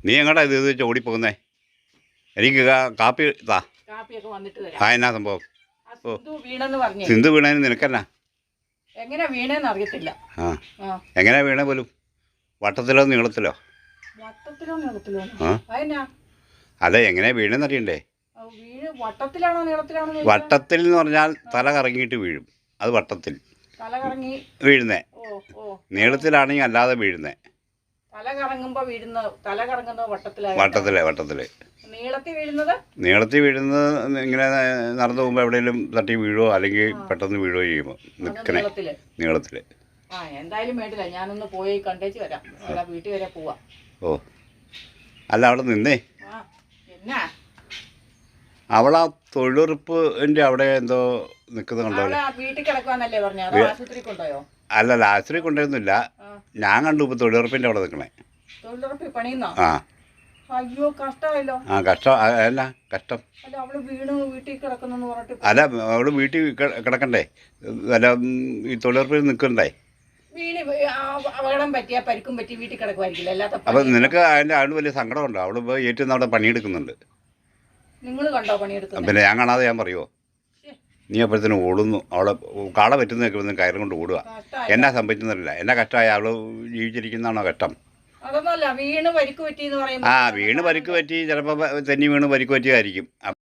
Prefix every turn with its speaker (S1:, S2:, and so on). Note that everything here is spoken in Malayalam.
S1: നീ എങ്ങോട്ടാ ഇത് വെച്ച് ഓടിപ്പോകുന്നേ? എനിക്ക് കാപ്പി താ.
S2: കാപ്പിയൊക്കെ വന്നിട്ട് തരാം.
S1: ആ എന്നാ സംഭവം?
S2: സിന്ധു
S1: വീണേന്ന് നിനക്കെന്നാ?
S2: എങ്ങനെ വീണേന്ന് അറിയത്തില്ല.
S1: എങ്ങനെയാ വീണേ പോലും? വട്ടത്തിലോ നീളത്തിലോ? അതെ, എങ്ങനെയാ വീണെന്ന് അറിയണ്ടേ? വട്ടത്തിൽ എന്ന് പറഞ്ഞാൽ തല കറങ്ങിയിട്ട് വീഴും. അത് വട്ടത്തിൽ വീഴുന്നേ. നീളത്തിലാണെങ്കിൽ അല്ലാതെ വീഴുന്നേ. വട്ടത്തില് നീളത്തിൽ വീഴുന്നത് ഇങ്ങനെ നടന്നു പോകുമ്പോൾ എവിടെയെങ്കിലും തട്ടി വീഴുവോ അല്ലെങ്കിൽ പെട്ടെന്ന് വീഴുവോ ചെയ്യുമ്പോൾ നിൽക്കണേ നീളത്തില്.
S2: എന്തായാലും വേണ്ടില്ല, ഞാനൊന്ന് പോയി കണ്ടേച്ച് വരാം. വീട്ടിൽ വരെ പോവാ.
S1: ഓ അല്ല, അവിടെ നിന്നേ. അവളാ തൊഴിലുറപ്പിന്റെ അവിടെ എന്തോ നിൽക്കുന്ന കണ്ടോ?
S2: വീട്ടിൽ കിടക്കാന്നല്ലേ പറഞ്ഞത്? ആശുപത്രി കൊണ്ടുപോയോ?
S1: അല്ലല്ല, ആശുപത്രി കൊണ്ടുവരുന്നില്ല. ഞാൻ കണ്ടു ഇപ്പൊ തൊഴിലുറപ്പിന്റെ അവിടെ നിൽക്കണേ.
S2: തൊഴിലുറപ്പിൽ പണിയുന്നോ?
S1: ആ.
S2: അയ്യോ, കഷ്ടമായല്ലോ.
S1: ആ കഷ്ടം. അല്ല കഷ്ടം.
S2: അവള് വീണ് വീട്ടിൽ കിടക്കുന്നു പറഞ്ഞിട്ട്.
S1: അല്ല, അവള് വീട്ടിൽ കിടക്കണ്ടേ? അല്ല, ഈ തൊഴിലുറപ്പിൽ നിൽക്കണ്ടേ?
S2: അപകടം പറ്റിയാ പരിക്കും പറ്റി വീട്ടിൽ കിടക്കുമായിരിക്കില്ല.
S1: അപ്പൊ നിനക്ക് അതിന്റെ ആള് വലിയ സങ്കടമുണ്ടോ? അവള് ഇപ്പൊ ഏറ്റവും അവിടെ പണിയെടുക്കുന്നുണ്ട്.
S2: നിങ്ങൾ കണ്ടോ പണിയെടുക്കുന്നത്?
S1: പിന്നെ ഞാൻ കാണാതെ ഞാൻ പറയുമോ? നീ അപ്പോഴത്തേനും ഓടുന്നു. അവളെ കാള പറ്റുന്ന കയറും കൊണ്ട് ഓടുക. എന്നാ സംഭവിക്കുന്നില്ല. എന്നാ കഷ്ടമായ അവള് ജീവിച്ചിരിക്കുന്നതാണോ കഷ്ടം?
S2: അതൊന്നല്ല, വീണ് പരിക്ക് പറ്റി എന്ന് പറയുമ്പോൾ.
S1: വീണ് പരിക്ക് പറ്റി, ചിലപ്പോൾ തെന്നി വീണ് പരിക്ക് പറ്റിയതായിരിക്കും.